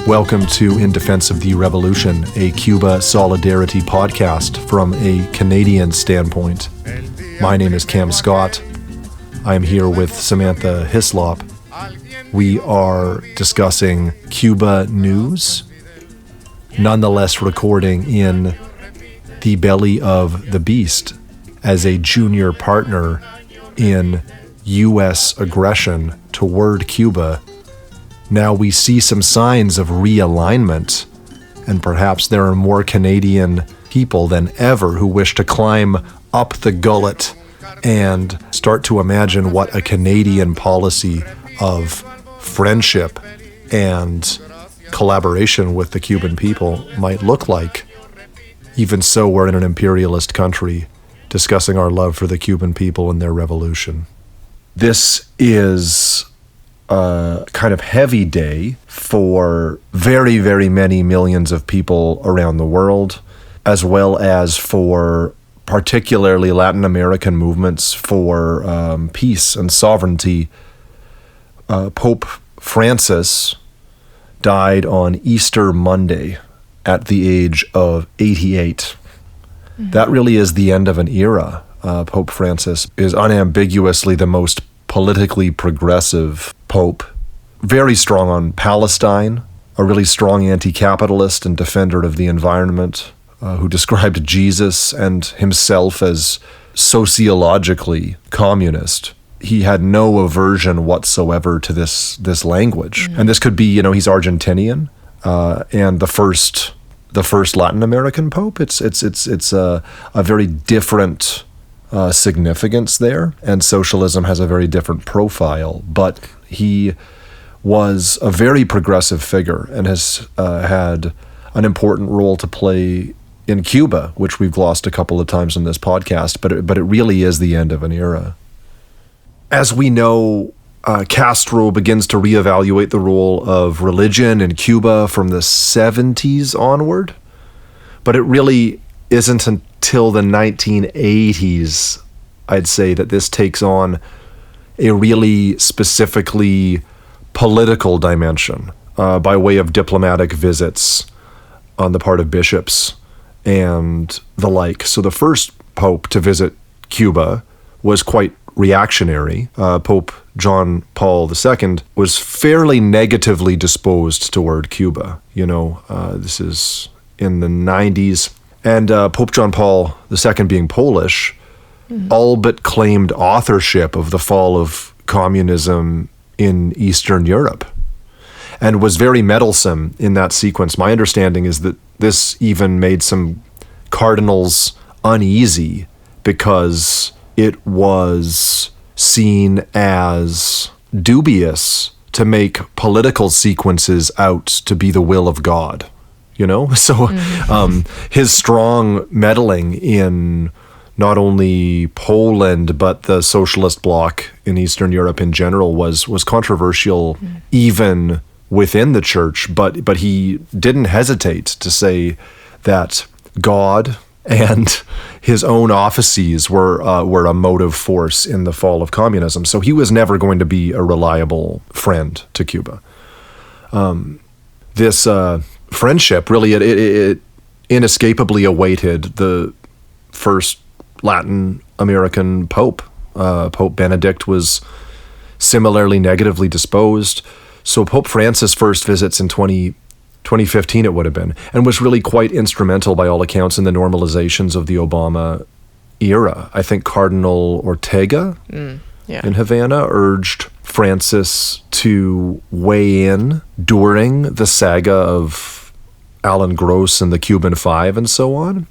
Welcome to In Defense of the Revolution, a Cuba Solidarity podcast from a Canadian standpoint. My name is Cam Scott. I am here with Samantha Hislop. We are discussing Cuba news, nonetheless recording in the belly of the beast as a junior partner in U.S. aggression toward Cuba. Now we see some signs of realignment, and perhaps there are more Canadian people than ever who wish to climb up the gullet and start to imagine what a Canadian policy of friendship and collaboration with the Cuban people might look like. Even so, we're in an imperialist country discussing our love for the Cuban people and their revolution. This is a kind of heavy day for very, very many millions of people around the world, as well as for particularly Latin American movements for peace and sovereignty. Pope Francis died on Easter Monday at the age of 88. Mm-hmm. That really is the end of an era. Pope Francis is unambiguously the most politically progressive pope, very strong on Palestine, a really strong anti-capitalist and defender of the environment, who described Jesus and himself as sociologically communist. He had no aversion whatsoever to this language. Mm-hmm. And this could be, he's Argentinian, and the first Latin American pope. It's a very different significance there, and socialism has a very different profile, but he was a very progressive figure and has had an important role to play in Cuba, which we've glossed a couple of times in this podcast, but it really is the end of an era. As we know, Castro begins to reevaluate the role of religion in Cuba from the 70s onward, but it really isn't until the 1980s, I'd say, that this takes on a really specifically political dimension by way of diplomatic visits on the part of bishops and the like. So the first pope to visit Cuba was quite reactionary. Pope John Paul II was fairly negatively disposed toward Cuba. This is in the 90s. And Pope John Paul II, being Polish, all but claimed authorship of the fall of communism in Eastern Europe and was very meddlesome in that sequence. My understanding is that this even made some cardinals uneasy because it was seen as dubious to make political sequences out to be the will of God. So his strong meddling in not only Poland, but the socialist bloc in Eastern Europe in general was controversial even within the church, but he didn't hesitate to say that God and his own offices were a motive force in the fall of communism. So he was never going to be a reliable friend to Cuba. This friendship really it inescapably awaited the first Latin American pope. Pope Benedict was similarly negatively disposed. So Pope Francis first visits in 2015 it would have been, and was really quite instrumental by all accounts in the normalizations of the Obama era. I think Cardinal Ortega in Havana urged Francis to weigh in during the saga of Alan Gross and the Cuban Five and so on.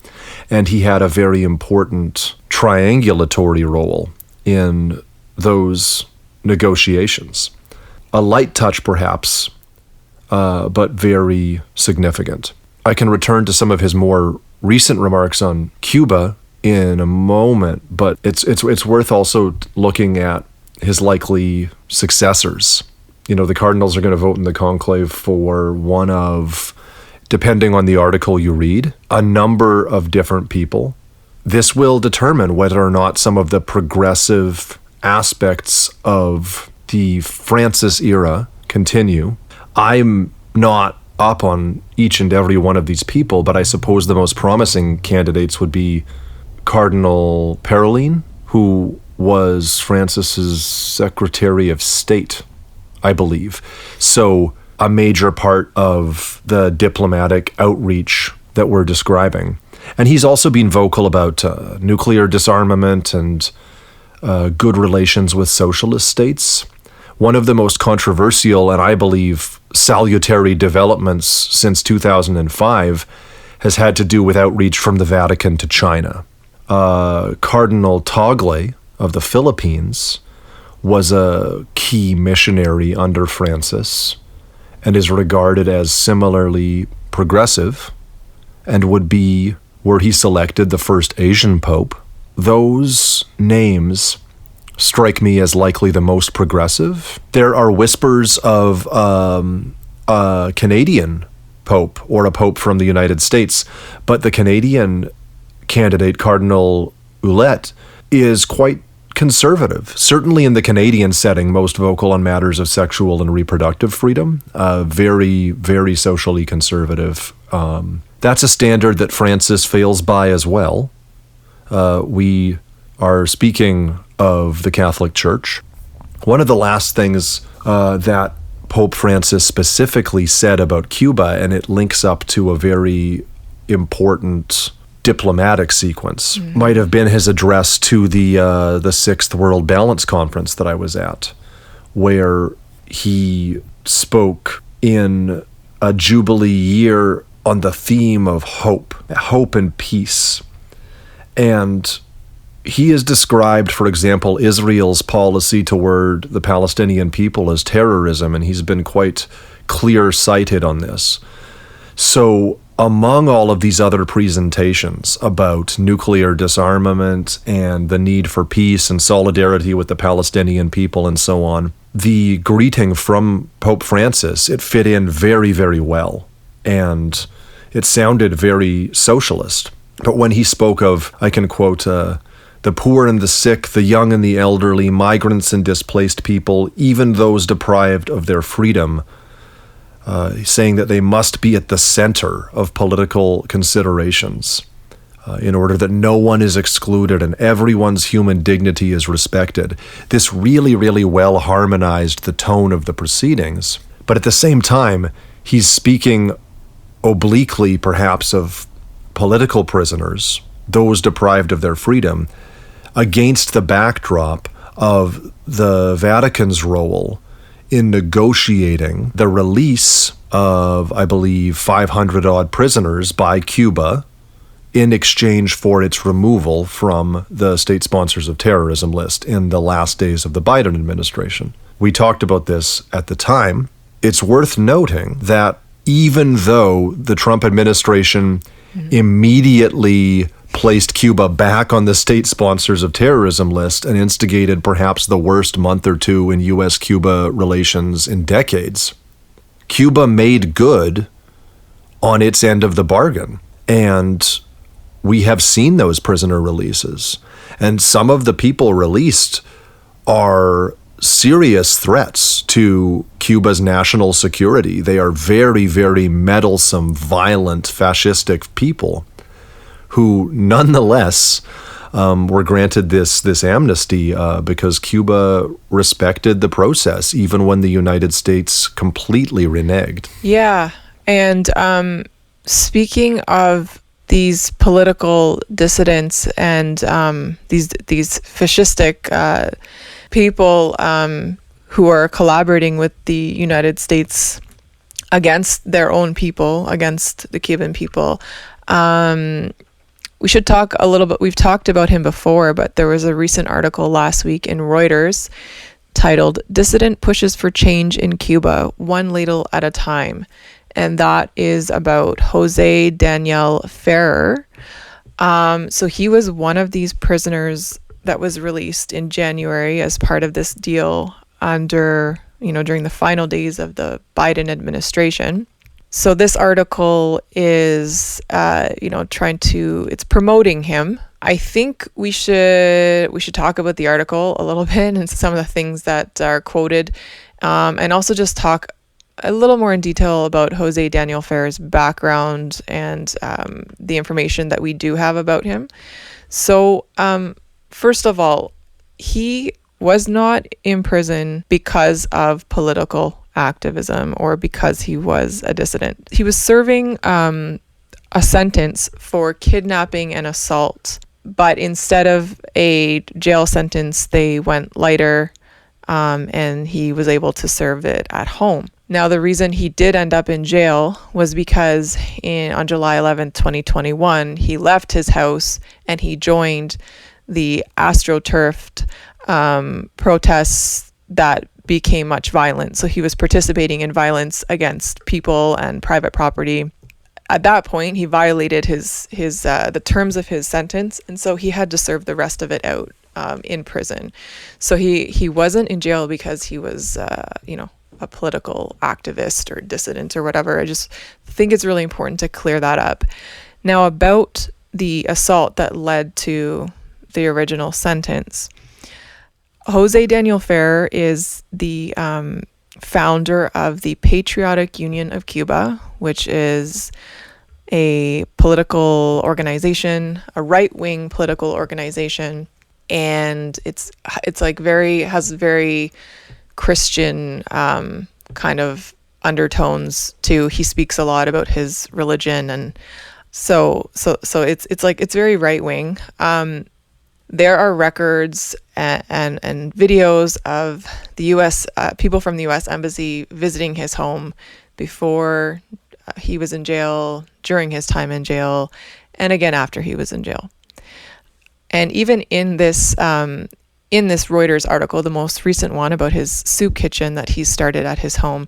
And he had a very important triangulatory role in those negotiations. A light touch, perhaps, but very significant. I can return to some of his more recent remarks on Cuba in a moment, but it's worth also looking at his likely successors. The cardinals are going to vote in the conclave for one of, depending on the article you read, a number of different people. This will determine whether or not some of the progressive aspects of the Francis era continue. I'm not up on each and every one of these people, but I suppose the most promising candidates would be Cardinal Parolin, who was Francis's Secretary of State, I believe. So a major part of the diplomatic outreach that we're describing. And he's also been vocal about nuclear disarmament and good relations with socialist states. One of the most controversial and I believe salutary developments since 2005 has had to do with outreach from the Vatican to China. Cardinal Tagle of the Philippines was a key missionary under Francis and is regarded as similarly progressive and would be, were he selected, the first Asian pope. Those names strike me as likely the most progressive. There are whispers of a Canadian pope or a pope from the United States, but the Canadian candidate, Cardinal Ouellette, is quite conservative, certainly in the Canadian setting, most vocal on matters of sexual and reproductive freedom, very, very socially conservative. That's a standard that Francis fails by as well. We are speaking of the Catholic Church. One of the last things that Pope Francis specifically said about Cuba, and it links up to a very important diplomatic sequence, might have been his address to the Sixth World Balance Conference that I was at, where he spoke in a Jubilee year on the theme of hope and peace. And he has described, for example, Israel's policy toward the Palestinian people as terrorism, and he's been quite clear-sighted on this. So among all of these other presentations about nuclear disarmament and the need for peace and solidarity with the Palestinian people and so on, the greeting from Pope Francis, it fit in very, very well. And it sounded very socialist. But when he spoke of, I can quote, the poor and the sick, the young and the elderly, migrants and displaced people, even those deprived of their freedom, saying that they must be at the center of political considerations in order that no one is excluded and everyone's human dignity is respected. This really, really well harmonized the tone of the proceedings. But at the same time, he's speaking obliquely, perhaps, of political prisoners, those deprived of their freedom, against the backdrop of the Vatican's role in negotiating the release of, I believe, 500-odd prisoners by Cuba in exchange for its removal from the state sponsors of terrorism list in the last days of the Biden administration. We talked about this at the time. It's worth noting that even though the Trump administration immediately placed Cuba back on the state sponsors of terrorism list and instigated perhaps the worst month or two in U.S.-Cuba relations in decades, Cuba made good on its end of the bargain. And we have seen those prisoner releases. And some of the people released are serious threats to Cuba's national security. They are very, very meddlesome, violent, fascistic people who nonetheless were granted this amnesty because Cuba respected the process, even when the United States completely reneged. Yeah, and speaking of these political dissidents and these fascistic people who are collaborating with the United States against their own people, against the Cuban people, we should talk a little bit. We've talked about him before, but there was a recent article last week in Reuters titled "Dissident Pushes for Change in Cuba, One Ladle at a Time." And that is about José Daniel Ferrer. So he was one of these prisoners that was released in January as part of this deal during the final days of the Biden administration. So this article is, it's promoting him. I think we should talk about the article a little bit and some of the things that are quoted, and also just talk a little more in detail about José Daniel Ferrer's background and the information that we do have about him. So, first of all, he was not in prison because of political activism or because he was a dissident. He was serving a sentence for kidnapping and assault, but instead of a jail sentence, they went lighter, and he was able to serve it at home. Now, the reason he did end up in jail was because on July 11th, 2021, he left his house and he joined the AstroTurfed protests that became much violent. So he was participating in violence against people and private property. At that point, he violated the terms of his sentence, and so he had to serve the rest of it out in prison. So he wasn't in jail because he was, a political activist or dissident or whatever. I just think it's really important to clear that up. Now, about the assault that led to the original sentence, José Daniel Ferrer is the founder of the Patriotic Union of Cuba, which is a political organization, a right-wing political organization, and it's like has very Christian kind of undertones too. He speaks a lot about his religion, and so it's very right-wing. There are records and videos of the U.S. People from the U.S. Embassy visiting his home before he was in jail, during his time in jail, and again after he was in jail. And even in this Reuters article, the most recent one about his soup kitchen that he started at his home,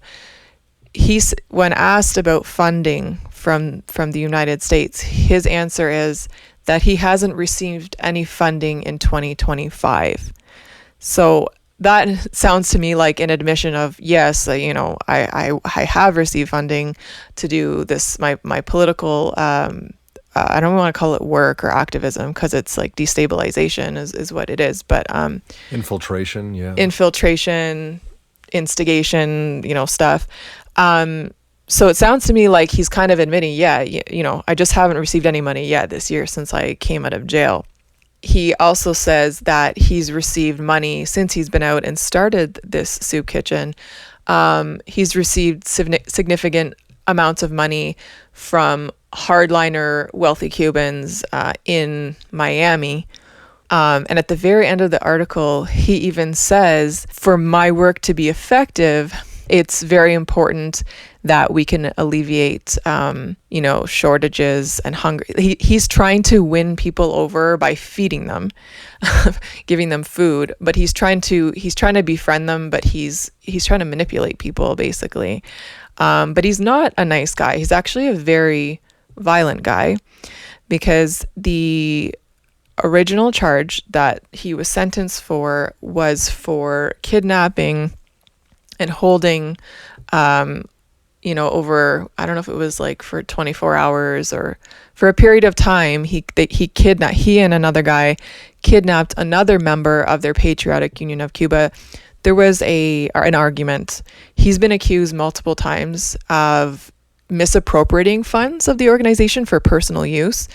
when asked about funding from the United States, his answer is that he hasn't received any funding in 2025. So that sounds to me like an admission of, yes, I have received funding to do this, my political, I don't want to call it work or activism because it's like destabilization is what it is. But infiltration, instigation, stuff. So it sounds to me like he's kind of admitting, I just haven't received any money yet this year since I came out of jail. He also says that he's received money since he's been out and started this soup kitchen. He's received significant amounts of money from hardliner wealthy Cubans in Miami. And at the very end of the article, he even says, for my work to be effective, it's very important that we can alleviate, shortages and hunger. He's trying to win people over by feeding them, giving them food, but he's trying to befriend them, but he's trying to manipulate people basically. But he's not a nice guy. He's actually a very violent guy, because the original charge that he was sentenced for was for kidnapping and holding, over, I don't know if it was like for 24 hours or for a period of time, he and another guy kidnapped another member of their Patriotic Union of Cuba. There was an argument. He's been accused multiple times of misappropriating funds of the organization for personal use.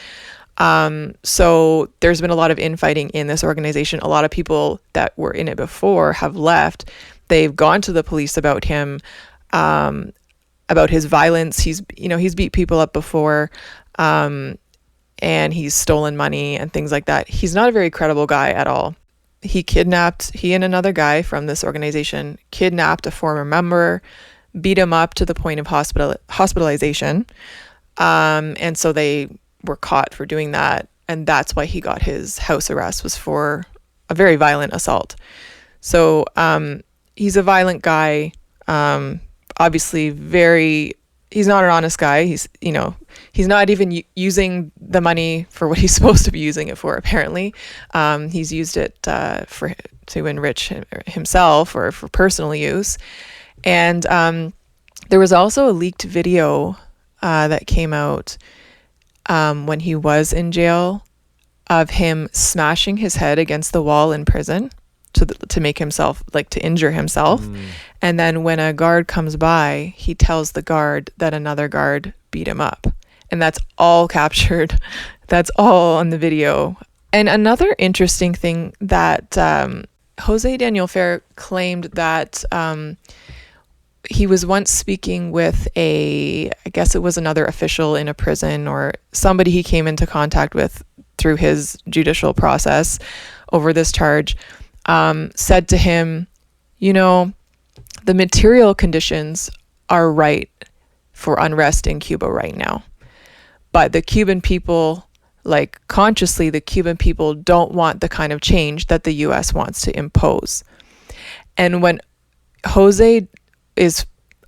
So there's been a lot of infighting in this organization. A lot of people that were in it before have left. They've gone to the police about him, about his violence. He's beat people up before, and he's stolen money and things like that. He's not a very credible guy at all. He and another guy from this organization kidnapped a former member, beat him up to the point of hospitalization. And so they were caught for doing that. And that's why he got his house arrest, was for a very violent assault. So he's a violent guy. Obviously he's not an honest guy. He's not even using the money for what he's supposed to be using it for, apparently. He's used it to enrich himself or for personal use. And there was also a leaked video that came out when he was in jail of him smashing his head against the wall in prison. to make himself, like, to injure himself. And then when a guard comes by, he tells the guard that another guard beat him up. And that's all captured. That's all on the video. And another interesting thing that José Daniel Ferrer claimed that he was once speaking with I guess it was another official in a prison or somebody he came into contact with through his judicial process over this charge, said to him, the material conditions are right for unrest in Cuba right now. But the Cuban people, like, consciously, the Cuban people don't want the kind of change that the U.S. wants to impose. And when Jose is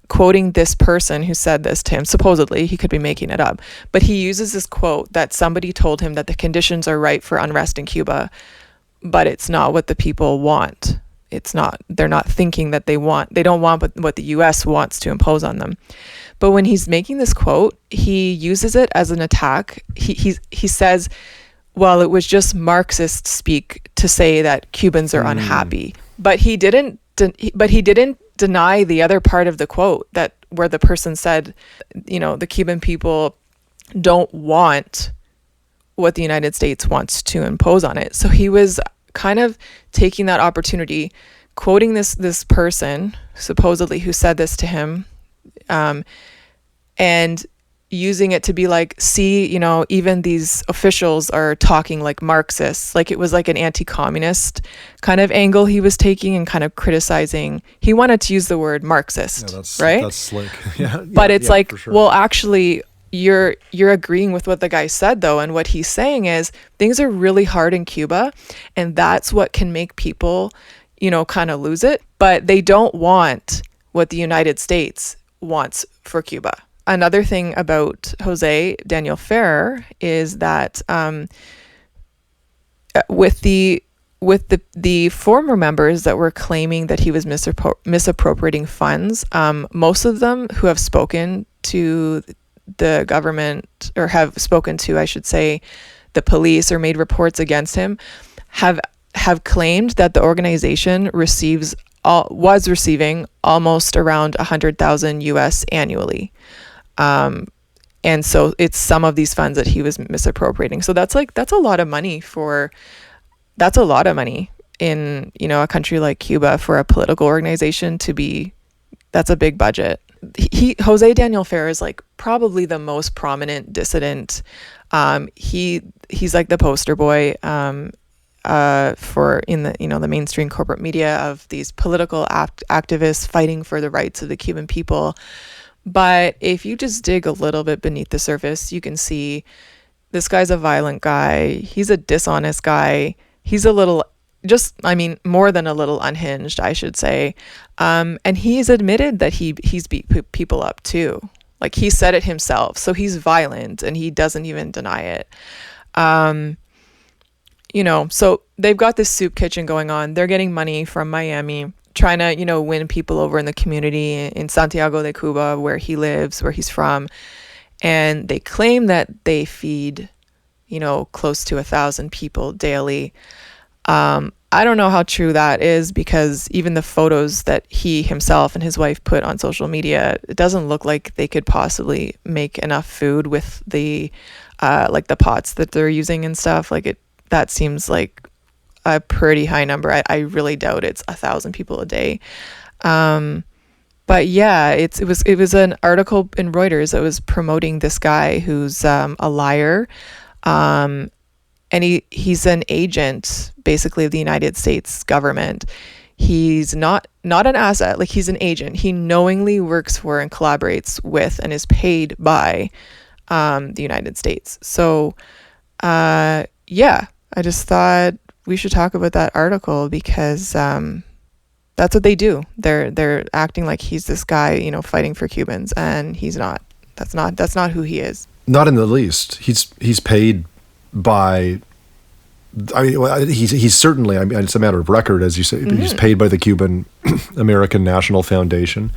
quoting this person who said this to him, supposedly, he could be making it up, but he uses this quote that somebody told him that the conditions are right for unrest in Cuba, but it's not what the people want. They're not thinking that they don't want what the U.S. wants to impose on them. But when he's making this quote, he uses it as an attack. He says, well, it was just Marxist speak to say that Cubans are unhappy. But he didn't deny the other part of the quote, that where the person said, the Cuban people don't want what the United States wants to impose on it. So he was kind of taking that opportunity, quoting this person supposedly who said this to him, and using it to be like, see, even these officials are talking like Marxists. Like, it was like an anti-communist kind of angle he was taking and kind of criticizing. He wanted to use the word Marxist, right? That's slick. Yeah. But it's like, for sure. Well, actually, you're agreeing with what the guy said, though. And what he's saying is things are really hard in Cuba, and that's what can make people, kind of lose it. But they don't want what the United States wants for Cuba. Another thing about José Daniel Ferrer is that with the former members that were claiming that he was misappropriating funds, most of them who have spoken to the government, or have spoken to, I should say, the police, or made reports against him, have claimed that the organization was receiving almost around $100,000 US annually. And so it's some of these funds that he was misappropriating. So that's a lot of money in, a country like Cuba for a political organization to be. That's a big budget. José Daniel Ferrer is like probably the most prominent dissident. He's like the poster boy, for in the, the mainstream corporate media of these political activists fighting for the rights of the Cuban people. But if you just dig a little bit beneath the surface, you can see this guy's a violent guy. He's a dishonest guy. He's a little, more than a little unhinged, I should say. And he's admitted that he's beat people up too. Like, he said it himself. So he's violent, and he doesn't even deny it. So they've got this soup kitchen going on. They're getting money from Miami, trying to, win people over in the community in Santiago de Cuba, where he lives, where he's from. And they claim that they feed, close to 1,000 people daily. I don't know how true that is, because even the photos that he himself and his wife put on social media, it doesn't look like they could possibly make enough food with the the pots that they're using and stuff. That seems like a pretty high number. I really doubt it's 1,000 people a day. But yeah, it was an article in Reuters that was promoting this guy who's a liar. And he's an agent, basically, of the United States government. He's not an asset. Like, he's an agent. He knowingly works for and collaborates with and is paid by the United States. So, yeah, I just thought we should talk about that article, because that's what they do. They're acting like he's this guy, fighting for Cubans, and he's not. That's not who he is. Not in the least. He's paid by. He's certainly. It's a matter of record, as you say. Mm-hmm. He's paid by the Cuban American National Foundation.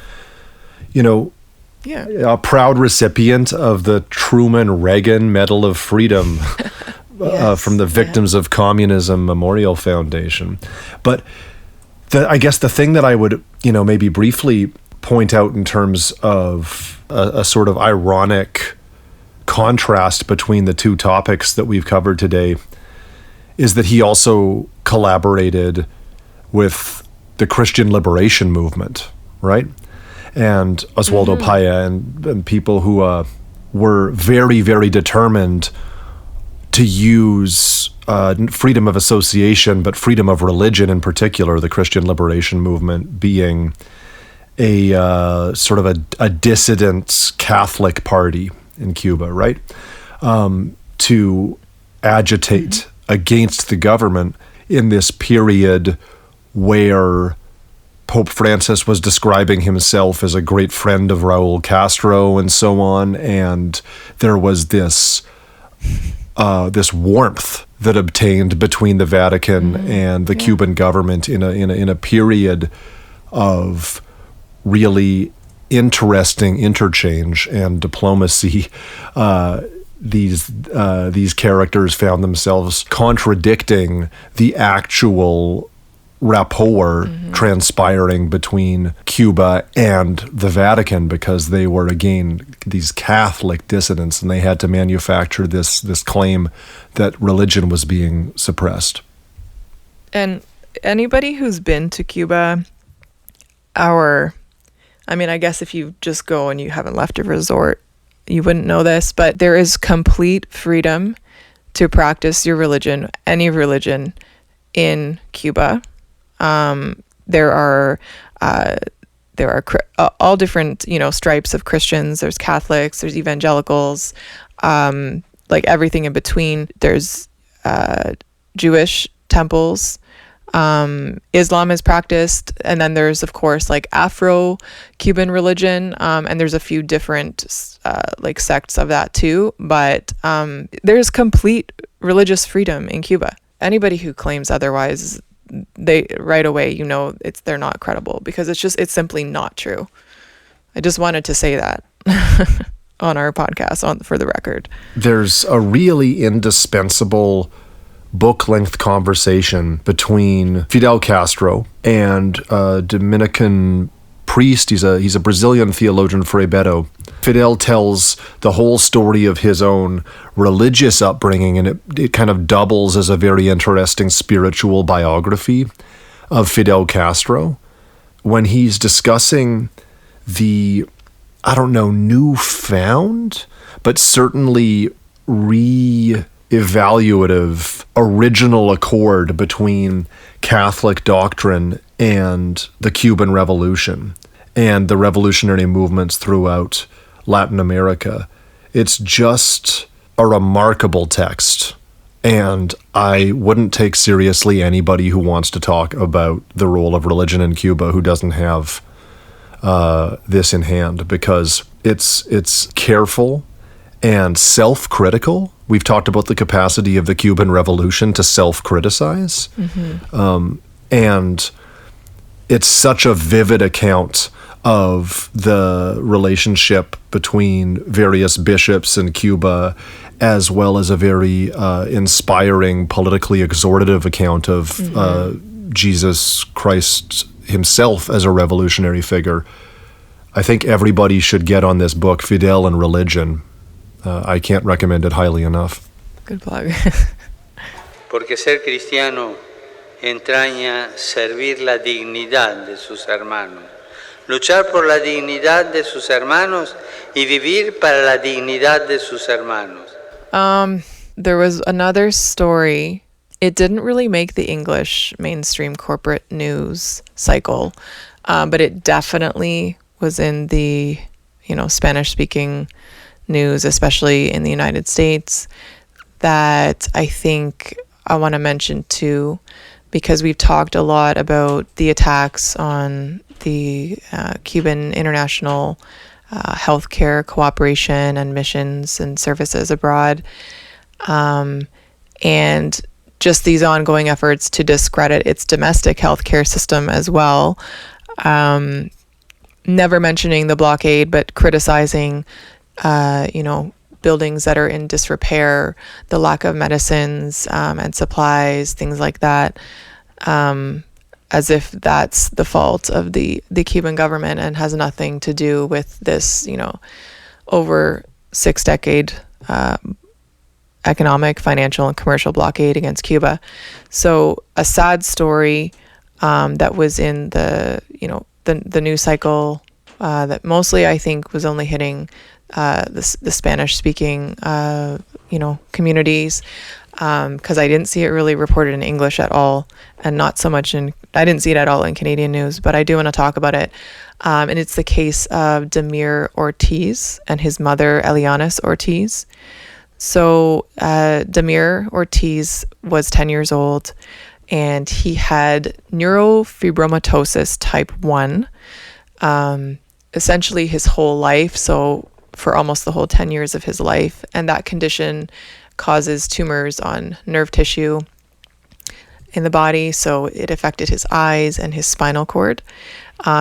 Yeah. A proud recipient of the Truman Reagan Medal of Freedom. Yes, from the Victims of Communism Memorial Foundation. But I guess the thing that I would, maybe briefly point out in terms of a sort of ironic contrast between the two topics that we've covered today is that he also collaborated with the Christian liberation movement, right? And Oswaldo Paya and people who were very, very determined to use freedom of association, but freedom of religion in particular, the Christian liberation movement being a sort of a dissident Catholic party in Cuba, right? To agitate against the government in this period where Pope Francis was describing himself as a great friend of Raúl Castro and so on, and there was this warmth that obtained between the Vatican and the Cuban government in a period of really interesting interchange and diplomacy. These characters found themselves contradicting the actual rapport transpiring between Cuba and the Vatican, because they were, again, these Catholic dissidents, and they had to manufacture this claim that religion was being suppressed. And anybody who's been to Cuba, I guess if you just go and you haven't left a resort, you wouldn't know this, but there is complete freedom to practice your religion, any religion, in Cuba. There are all different, stripes of Christians. There's Catholics, there's evangelicals, like everything in between. There's Jewish temples. Islam is practiced, and then there's, of course, like Afro-Cuban religion, and there's a few different sects of that too, but there's complete religious freedom in Cuba. Anybody who claims otherwise, they right away, they're not credible, because it's simply not true. I just wanted to say that on our podcast, for the record. There's a really indispensable book-length conversation between Fidel Castro and a Dominican priest. He's a Brazilian theologian, Frei Beto. Fidel tells the whole story of his own religious upbringing, and it kind of doubles as a very interesting spiritual biography of Fidel Castro. When he's discussing the, newfound, but certainly evaluative original accord between Catholic doctrine and the Cuban Revolution and the revolutionary movements throughout Latin America. It's just a remarkable text, and I wouldn't take seriously anybody who wants to talk about the role of religion in Cuba who doesn't have this in hand, because it's careful and self-critical. We've talked about the capacity of the Cuban Revolution to self-criticize. And it's such a vivid account of the relationship between various bishops in Cuba, as well as a very inspiring, politically exhortative account of Jesus Christ himself as a revolutionary figure. I think everybody should get on this book, Fidel and Religion. I can't recommend it highly enough. Good plug. Porque ser cristiano entraña servir la dignidad de sus hermanos, luchar por la dignidad de sus hermanos y vivir para la dignidad de sus hermanos. There was another story. It didn't really make the English mainstream corporate news cycle, but it definitely was in the, Spanish-speaking news, especially in the United States, that I think I want to mention too, because we've talked a lot about the attacks on the Cuban international healthcare cooperation and missions and services abroad, and just these ongoing efforts to discredit its domestic healthcare system as well. Never mentioning the blockade, but criticizing buildings that are in disrepair, the lack of medicines and supplies, things like that, as if that's the fault of the Cuban government and has nothing to do with this, over 6-decade economic, financial, and commercial blockade against Cuba. So a sad story that was in the news cycle that mostly I think was only hitting the Spanish-speaking communities, because I didn't see it really reported in English at all, and not so much I didn't see it at all in Canadian news, but I do want to talk about it. And it's the case of Demir Ortiz and his mother, Elianis Ortiz. So Demir Ortiz was 10 years old, and he had neurofibromatosis type 1, essentially his whole life, so for almost the whole 10 years of his life. And that condition causes tumors on nerve tissue in the body, so it affected his eyes and his spinal cord.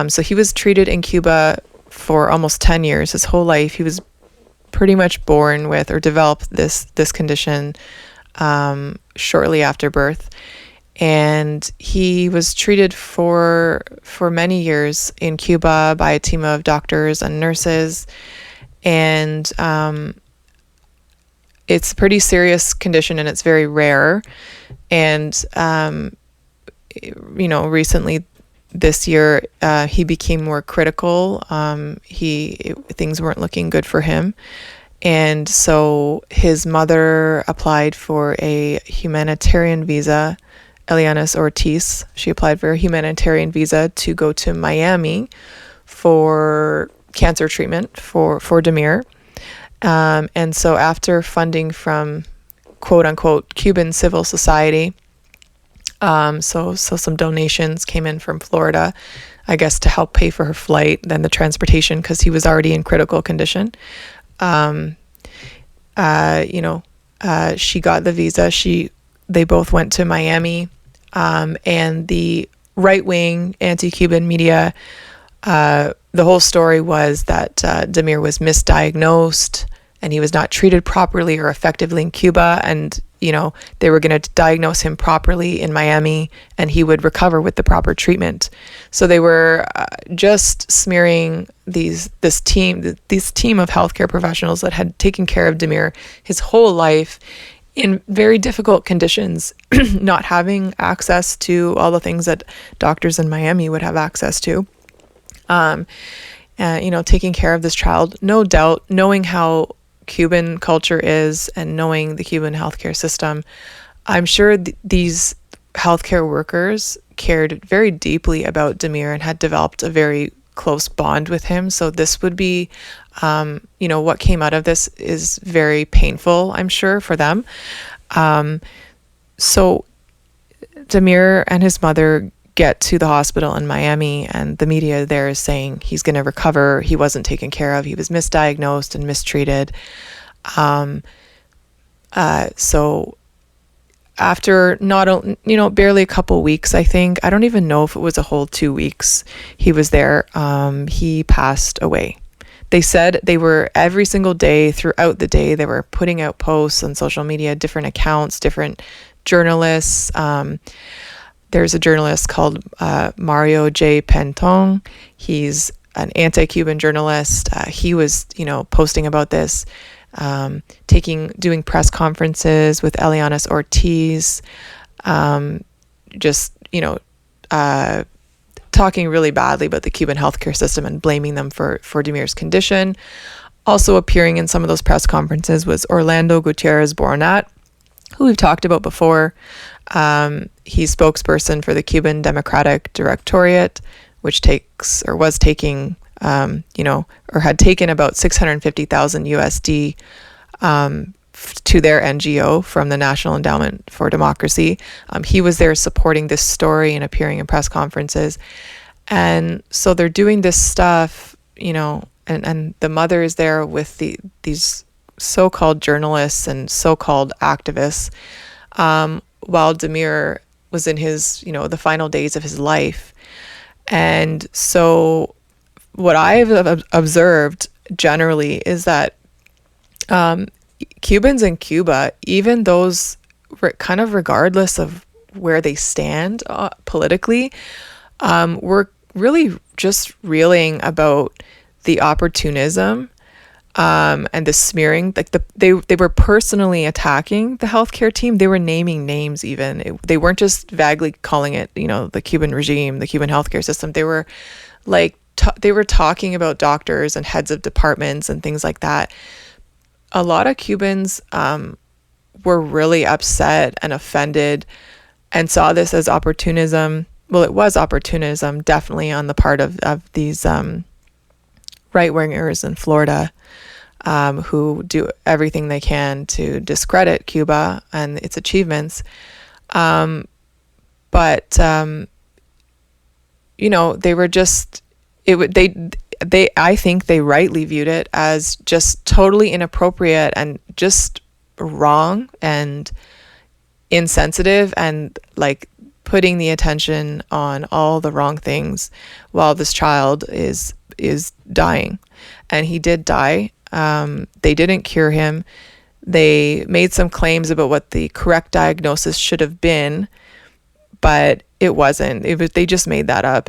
So he was treated in Cuba for almost 10 years, his whole life. He was pretty much born with or developed this condition shortly after birth. And he was treated for many years in Cuba by a team of doctors and nurses. And it's a pretty serious condition, and it's very rare. And, recently this year, he became more critical. Things weren't looking good for him. And so his mother applied for a humanitarian visa. Elianis Ortiz, she applied for a humanitarian visa to go to Miami for cancer treatment for Demir. And so after funding from quote unquote Cuban civil society, so some donations came in from Florida, I guess, to help pay for her flight, then the transportation, because he was already in critical condition. She got the visa. They both went to Miami, and the right-wing anti-Cuban media, the whole story was that Demir was misdiagnosed and he was not treated properly or effectively in Cuba, and they were going to diagnose him properly in Miami and he would recover with the proper treatment. So they were just smearing this team of healthcare professionals that had taken care of Demir his whole life in very difficult conditions, not having access to all the things that doctors in Miami would have access to. Taking care of this child, no doubt, knowing how Cuban culture is and knowing the Cuban healthcare system, I'm sure these healthcare workers cared very deeply about Demir and had developed a very close bond with him. So this would be, what came out of this is very painful, I'm sure, for them. So Demir and his mother get to the hospital in Miami, and the media there is saying he's going to recover. He wasn't taken care of. He was misdiagnosed and mistreated. So after barely a couple weeks, I think, I don't even know if it was a whole 2 weeks he was there, he passed away. They said they were every single day throughout the day, they were putting out posts on social media, different accounts, different journalists. There's a journalist called Mario J. Pentong. He's an anti-Cuban journalist. He was, posting about this, doing press conferences with Elianis Ortiz, talking really badly about the Cuban healthcare system and blaming them for Demir's condition. Also appearing in some of those press conferences was Orlando Gutierrez Boronat, who we've talked about before. He's spokesperson for the Cuban Democratic Directorate, which had taken about $650,000 USD to their NGO from the National Endowment for Democracy. He was there supporting this story and appearing in press conferences. And so they're doing this stuff, and the mother is there with these so-called journalists and so-called activists, while Demir was in his, the final days of his life. And so what I've observed generally is that Cubans in Cuba, even those kind of regardless of where they stand politically, were really just reeling about the opportunism and the smearing. Like they were personally attacking the healthcare team. They were naming names even. They weren't just vaguely calling it, the Cuban regime, the Cuban healthcare system. They were like, they were talking about doctors and heads of departments and things like that. A lot of Cubans were really upset and offended and saw this as opportunism. Well, it was opportunism, definitely, on the part of these right-wingers in Florida who do everything they can to discredit Cuba and its achievements. But they were just, I think they rightly viewed it as just totally inappropriate and just wrong and insensitive, and like putting the attention on all the wrong things while this child is dying. And he did die. They didn't cure him. They made some claims about what the correct diagnosis should have been, but it wasn't. They just made that up.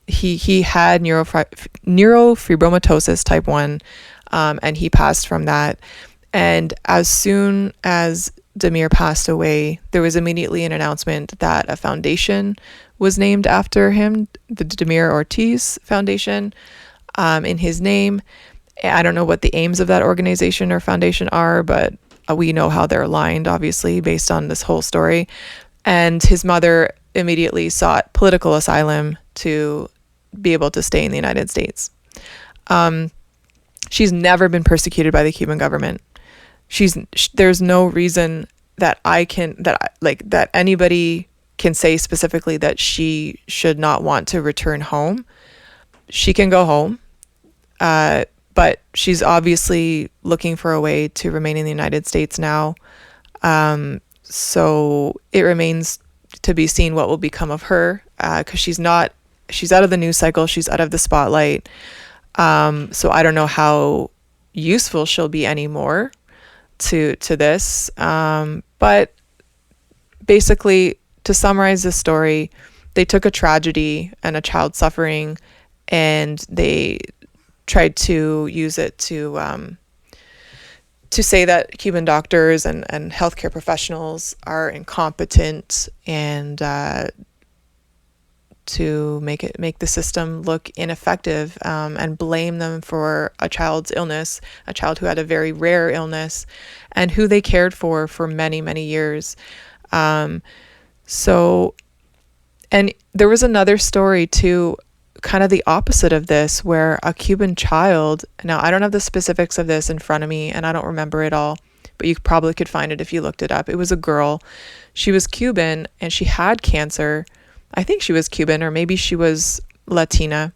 He had neurofibromatosis type 1, and he passed from that. And as soon as Damir passed away, there was immediately an announcement that a foundation was named after him, the Damir Ortiz Foundation, in his name. I don't know what the aims of that organization or foundation are, but we know how they're aligned, obviously, based on this whole story. And his mother immediately sought political asylum to be able to stay in the United States. She's never been persecuted by the Cuban government. There's no reason that that anybody can say specifically that she should not want to return home. She can go home, but she's obviously looking for a way to remain in the United States now. So it remains to be seen what will become of her, because she's out of the news cycle. She's out of the spotlight. So I don't know how useful she'll be anymore to this. But basically, to summarize the story, they took a tragedy and a child suffering, and they tried to use it to say that Cuban doctors and healthcare professionals are incompetent, and to make the system look ineffective, and blame them for a child's illness, a child who had a very rare illness and who they cared for many, many years. So, and there was another story too, kind of the opposite of this, where a Cuban child, now I don't have the specifics of this in front of me and I don't remember it all, but you probably could find it if you looked it up. It was a girl. She was Cuban and she had cancer. I think she was Cuban, or maybe she was Latina,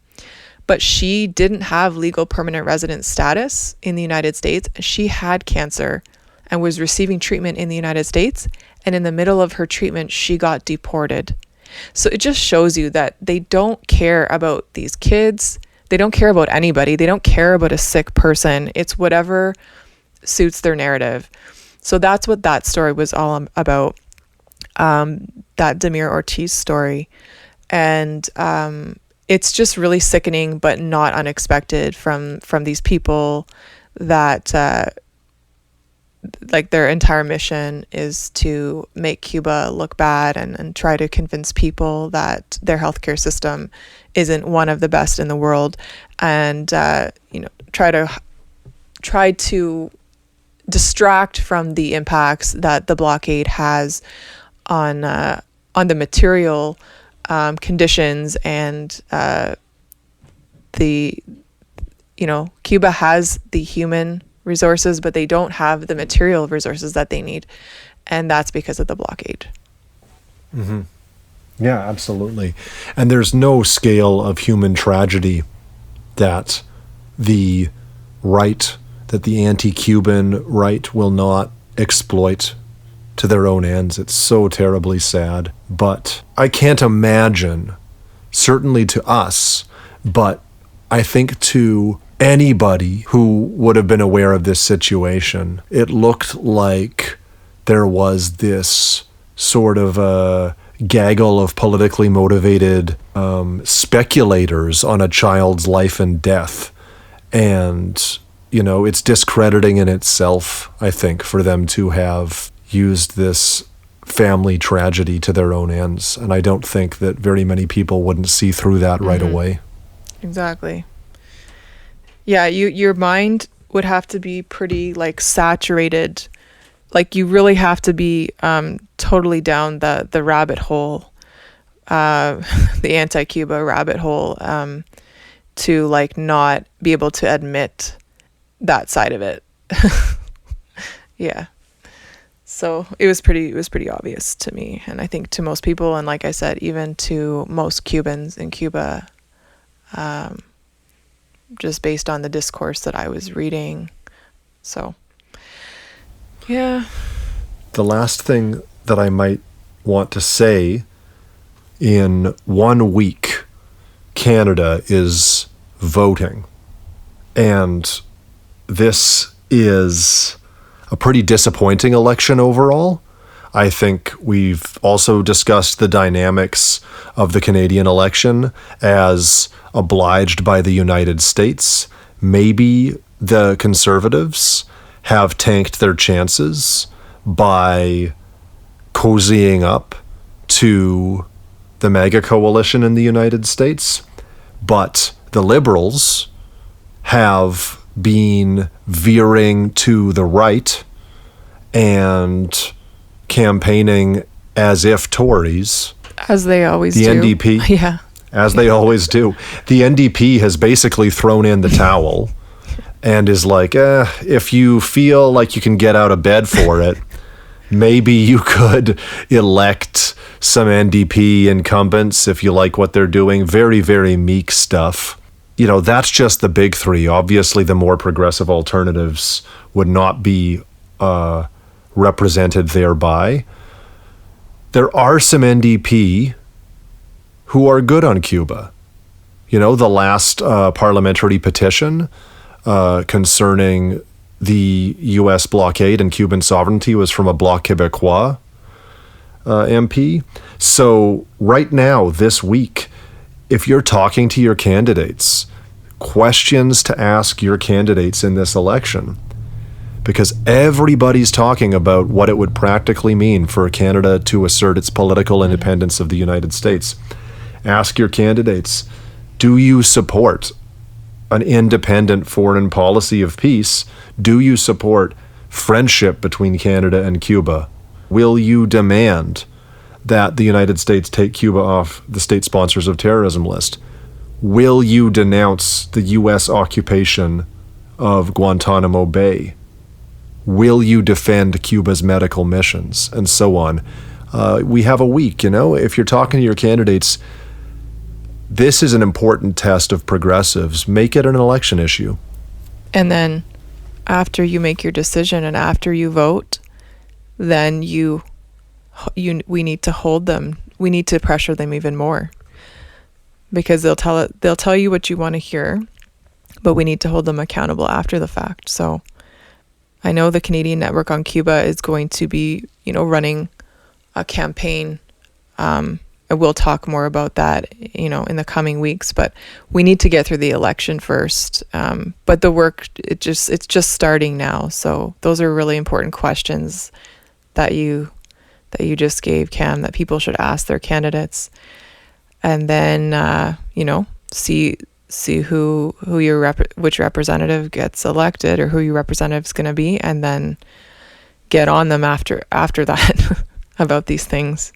but she didn't have legal permanent resident status in the United States. She had cancer and was receiving treatment in the United States. And in the middle of her treatment, she got deported. So it just shows you that they don't care about these kids. They don't care about anybody. They don't care about a sick person. It's whatever suits their narrative. So that's what that story was all about. That Damir Ortiz story. And it's just really sickening, but not unexpected from these people that like their entire mission is to make Cuba look bad and try to convince people that their healthcare system isn't one of the best in the world, and try to distract from the impacts that the blockade has on the material conditions, and Cuba has the human resources, but they don't have the material resources that they need, and that's because of the blockade. Mm-hmm. Yeah, absolutely. And there's no scale of human tragedy that the anti-Cuban right will not exploit to their own ends. It's so terribly sad. But I can't imagine, certainly to us, but I think to anybody who would have been aware of this situation, it looked like there was this sort of gaggle of politically motivated speculators on a child's life and death. And, it's discrediting in itself, I think, for them to have used this family tragedy to their own ends. And I don't think that very many people wouldn't see through that right away. Exactly. Yeah, your mind would have to be pretty saturated. You really have to be totally down the rabbit hole, the anti-Cuba rabbit hole, to not be able to admit that side of it. Yeah. So it was pretty obvious to me, and I think to most people, and like I said, even to most Cubans in Cuba, just based on the discourse that I was reading. So, yeah. The last thing that I might want to say, in 1 week, Canada is voting. And this is a pretty disappointing election overall. I think we've also discussed the dynamics of the Canadian election as obliged by the United States. Maybe the Conservatives have tanked their chances by cozying up to the MAGA coalition in the United States, but the Liberals have been veering to the right and campaigning as if Tories. As they always do. The NDP. Yeah. As they always do. The NDP has basically thrown in the towel and is like, if you feel like you can get out of bed for it, maybe you could elect some NDP incumbents if you like what they're doing. Very, very meek stuff. That's just the big three. Obviously, the more progressive alternatives would not be represented thereby. There are some NDP who are good on Cuba. The last parliamentary petition concerning the U.S. blockade and Cuban sovereignty was from a Bloc Québécois MP. So right now, this week, if you're talking to your candidates, questions to ask your candidates in this election, because everybody's talking about what it would practically mean for Canada to assert its political independence of the United States. Ask your candidates, do you support an independent foreign policy of peace? Do you support friendship between Canada and Cuba? Will you demand that the United States take Cuba off the state sponsors of terrorism list? Will you denounce the U.S. occupation of Guantanamo Bay? Will you defend Cuba's medical missions? And so on. We have a week, if you're talking to your candidates, this is an important test of progressives. Make it an election issue. And then after you make your decision and after you vote, then we need to hold them. We need to pressure them even more, because they'll tell you what you want to hear, but we need to hold them accountable after the fact. So I know the Canadian Network on Cuba is going to be, running a campaign. I will talk more about that, in the coming weeks, but we need to get through the election first. But the work, it's just starting now. So those are really important questions that you just gave, Cam, that people should ask their candidates, and then see who which representative gets elected, or who your representative is going to be, and then get on them after that about these things.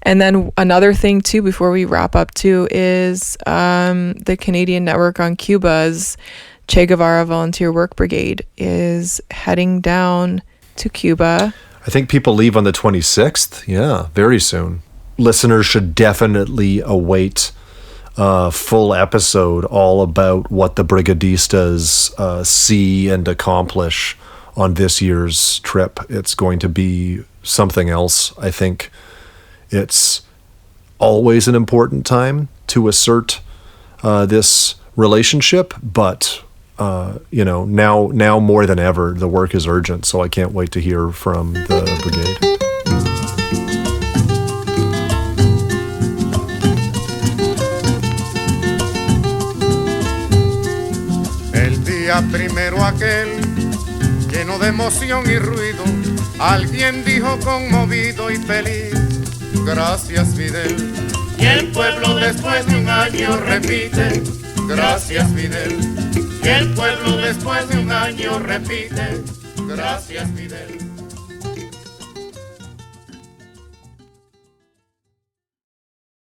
And then another thing too, before we wrap up too, is the Canadian Network on Cuba's Che Guevara Volunteer Work Brigade is heading down to Cuba. I think people leave on the 26th. Yeah, very soon. Listeners should definitely await a full episode all about what the Brigadistas see and accomplish on this year's trip. It's going to be something else. I think it's always an important time to assert this relationship, but now more than ever, the work is urgent. So I can't wait to hear from the brigade. Decía primero aquel, lleno de emoción y ruido, alguien dijo conmovido y feliz, gracias Fidel. Y el pueblo después de un año repite, gracias Fidel. Y el pueblo después de un año repite, gracias Fidel.